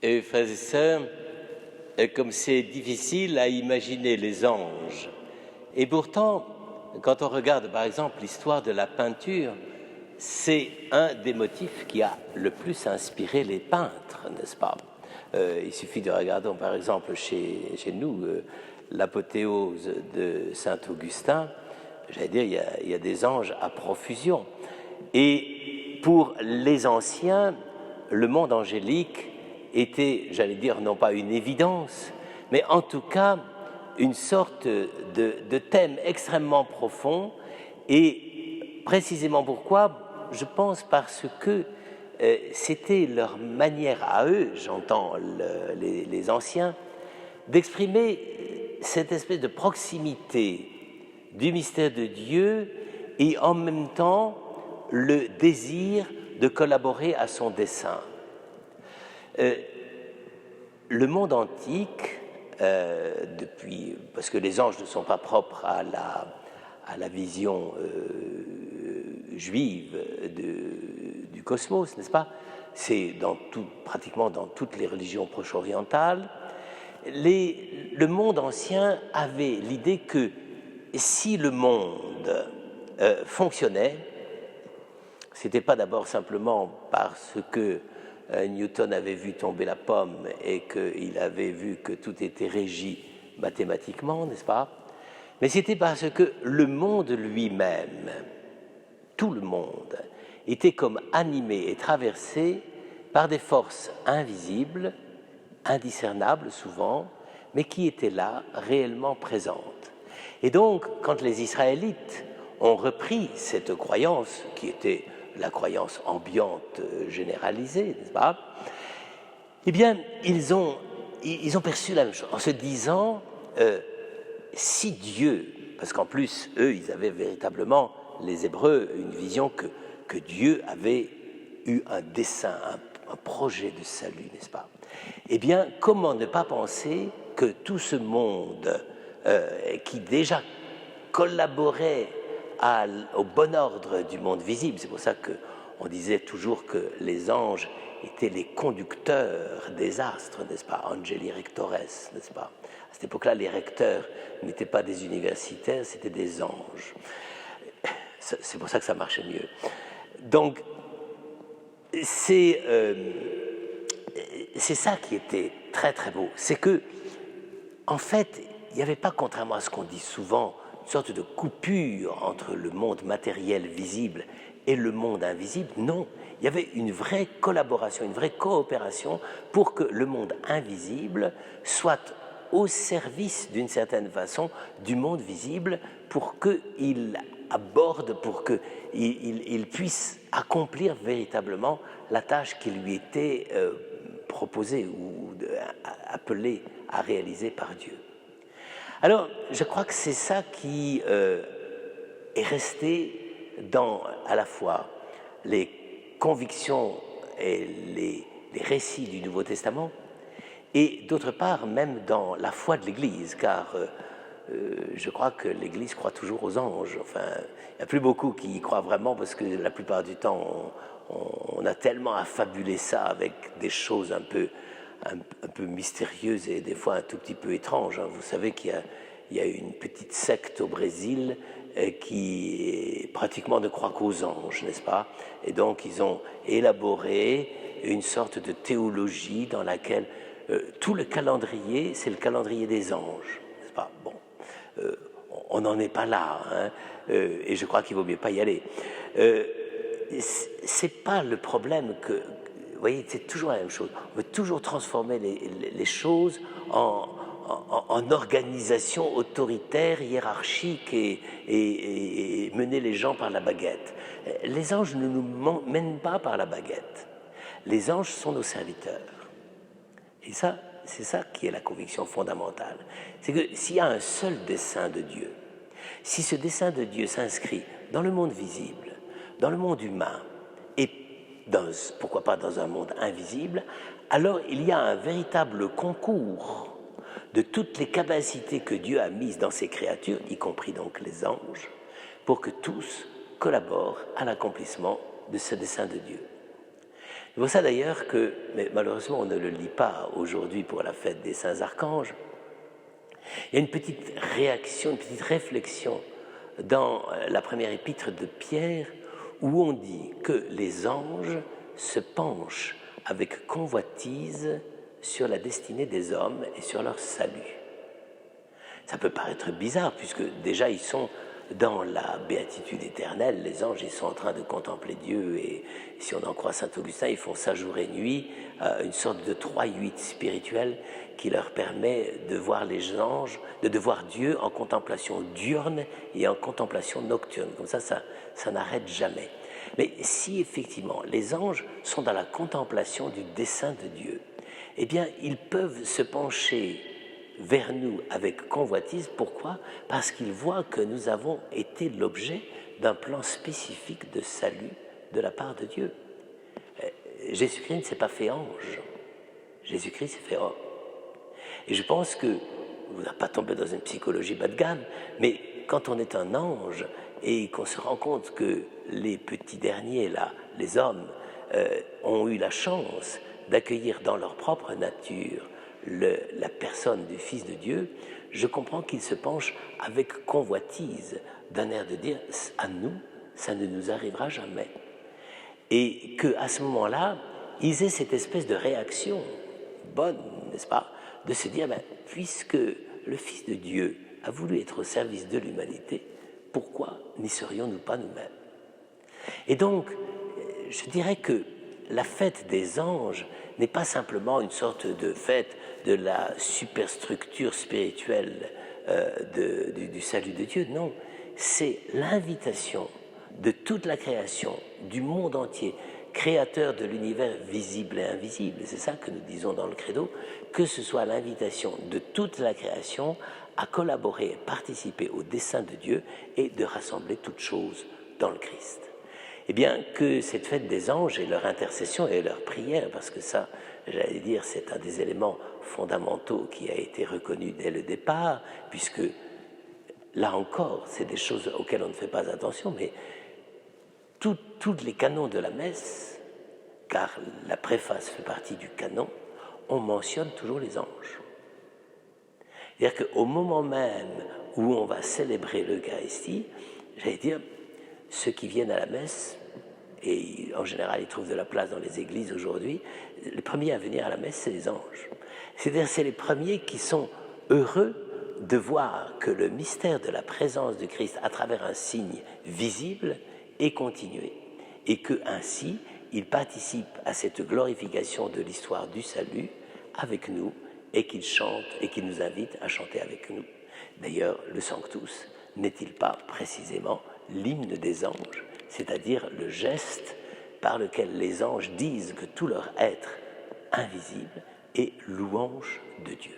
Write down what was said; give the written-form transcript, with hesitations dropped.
Et frères et sœurs, comme c'est difficile à imaginer les anges, et pourtant, quand on regarde par exemple l'histoire de la peinture, c'est un des motifs qui a le plus inspiré les peintres, n'est-ce pas? Il suffit de regarder par exemple chez nous l'apothéose de Saint-Augustin. J'allais dire, il y a des anges à profusion. Et pour les anciens, le monde angélique était, j'allais dire, non pas une évidence, mais en tout cas une sorte de thème extrêmement profond. Et précisément pourquoi? Je pense parce que c'était leur manière à eux, j'entends les anciens, d'exprimer cette espèce de proximité du mystère de Dieu et en même temps le désir de collaborer à son dessein. Le monde antique, parce que les anges ne sont pas propres à la vision juive du cosmos, n'est-ce pas? C'est pratiquement dans toutes les religions proche-orientales. Le monde ancien avait l'idée que si le monde fonctionnait, c'était pas d'abord simplement parce que Newton avait vu tomber la pomme et qu'il avait vu que tout était régi mathématiquement, n'est-ce pas? Mais c'était parce que le monde lui-même, tout le monde, était comme animé et traversé par des forces invisibles, indiscernables souvent, mais qui étaient là, réellement présentes. Et donc, quand les Israélites ont repris cette croyance, qui était la croyance ambiante généralisée, n'est-ce pas? Eh bien, ils ont perçu la même chose, en se disant, si Dieu, parce qu'en plus, eux, ils avaient véritablement, les Hébreux, une vision que Dieu avait eu un dessein, un projet de salut, n'est-ce pas? Eh bien, comment ne pas penser que tout ce monde qui déjà collaborait au bon ordre du monde visible, c'est pour ça qu'on disait toujours que les anges étaient les conducteurs des astres, n'est-ce pas? Angeli rectores, n'est-ce pas? À cette époque-là, les recteurs n'étaient pas des universitaires, c'était des anges. C'est pour ça que ça marchait mieux. Donc, c'est ça qui était très très beau. C'est que, en fait, il n'y avait pas, contrairement à ce qu'on dit souvent, une sorte de coupure entre le monde matériel visible et le monde invisible. Non, il y avait une vraie collaboration, une vraie coopération pour que le monde invisible soit au service, d'une certaine façon, du monde visible, pour qu'il aborde, pour qu'il puisse accomplir véritablement la tâche qui lui était proposée ou appelée à réaliser par Dieu. Alors, je crois que c'est ça qui est resté dans à la fois les convictions et les récits du Nouveau Testament, et d'autre part même dans la foi de l'Église, car je crois que l'Église croit toujours aux anges. Enfin, il n'y a plus beaucoup qui y croient vraiment, parce que la plupart du temps, on a tellement affabulé ça avec des choses un peu mystérieuses et des fois un tout petit peu étranges. Vous savez qu'il y a une petite secte au Brésil qui pratiquement ne croit qu'aux anges, n'est-ce pas? Et donc ils ont élaboré une sorte de théologie dans laquelle tout le calendrier, c'est le calendrier des anges, n'est-ce pas? Bon, on n'en est pas là, hein, et je crois qu'il vaut mieux pas y aller. C'est pas le problème que, vous voyez, c'est toujours la même chose. On veut toujours transformer les choses en organisation autoritaire, hiérarchique et mener les gens par la baguette. Les anges ne nous mènent pas par la baguette. Les anges sont nos serviteurs. Et ça, c'est ça qui est la conviction fondamentale. C'est que s'il y a un seul dessein de Dieu, si ce dessein de Dieu s'inscrit dans le monde visible, dans le monde humain, et pourquoi pas dans un monde invisible, alors il y a un véritable concours de toutes les capacités que Dieu a mises dans ses créatures, y compris donc les anges, pour que tous collaborent à l'accomplissement de ce dessein de Dieu. C'est pour ça d'ailleurs que, mais malheureusement on ne le lit pas aujourd'hui pour la fête des saints archanges, il y a une petite réaction, une petite réflexion dans la première épître de Pierre où on dit que les anges se penchent avec convoitise sur la destinée des hommes et sur leur salut. Ça peut paraître bizarre puisque déjà ils sont dans la béatitude éternelle, les anges ils sont en train de contempler Dieu et si on en croit saint Augustin, ils font ça jour et nuit, une sorte de 3-8 spirituel qui leur permet de voir les anges, de voir Dieu en contemplation diurne et en contemplation nocturne. Comme ça n'arrête jamais. Mais si effectivement les anges sont dans la contemplation du dessein de Dieu, eh bien ils peuvent se pencher vers nous avec convoitise. Pourquoi? Parce qu'ils voient que nous avons été l'objet d'un plan spécifique de salut de la part de Dieu. Jésus-Christ ne s'est pas fait ange. Jésus-Christ s'est fait homme. Et je pense que, vous n'êtes pas tombé dans une psychologie bas de gamme, mais quand on est un ange et qu'on se rend compte que les petits derniers, là, les hommes, ont eu la chance d'accueillir dans leur propre nature la personne du Fils de Dieu, je comprends qu'ils se penchent avec convoitise, d'un air de dire « à nous, ça ne nous arrivera jamais ». Et qu'à ce moment-là, ils aient cette espèce de réaction bonne, n'est-ce pas, de se dire puisque le Fils de Dieu a voulu être au service de l'humanité, pourquoi n'y serions-nous pas nous-mêmes? Et donc, je dirais que la fête des anges n'est pas simplement une sorte de fête de la superstructure spirituelle du salut de Dieu, non, c'est l'invitation de toute la création, du monde entier, créateur de l'univers visible et invisible, c'est ça que nous disons dans le credo, que ce soit l'invitation de toute la création à collaborer, participer au dessein de Dieu et de rassembler toutes choses dans le Christ. Eh bien, que cette fête des anges et leur intercession et leur prière, parce que ça, j'allais dire, c'est un des éléments fondamentaux qui a été reconnu dès le départ, puisque, là encore, c'est des choses auxquelles on ne fait pas attention, mais tous les canons de la messe, car la préface fait partie du canon, on mentionne toujours les anges. C'est-à-dire qu'au moment même où on va célébrer l'Eucharistie, j'allais dire, ceux qui viennent à la messe, et en général ils trouvent de la place dans les églises aujourd'hui, les premiers à venir à la messe, c'est les anges. C'est-à-dire c'est les premiers qui sont heureux de voir que le mystère de la présence de Christ à travers un signe visible est continué et que ainsi ils participent à cette glorification de l'histoire du salut avec nous et qu'ils chantent et qu'ils nous invitent à chanter avec nous. D'ailleurs, le Sanctus n'est-il pas précisément l'hymne des anges, c'est-à-dire le geste par lequel les anges disent que tout leur être invisible est louange de Dieu.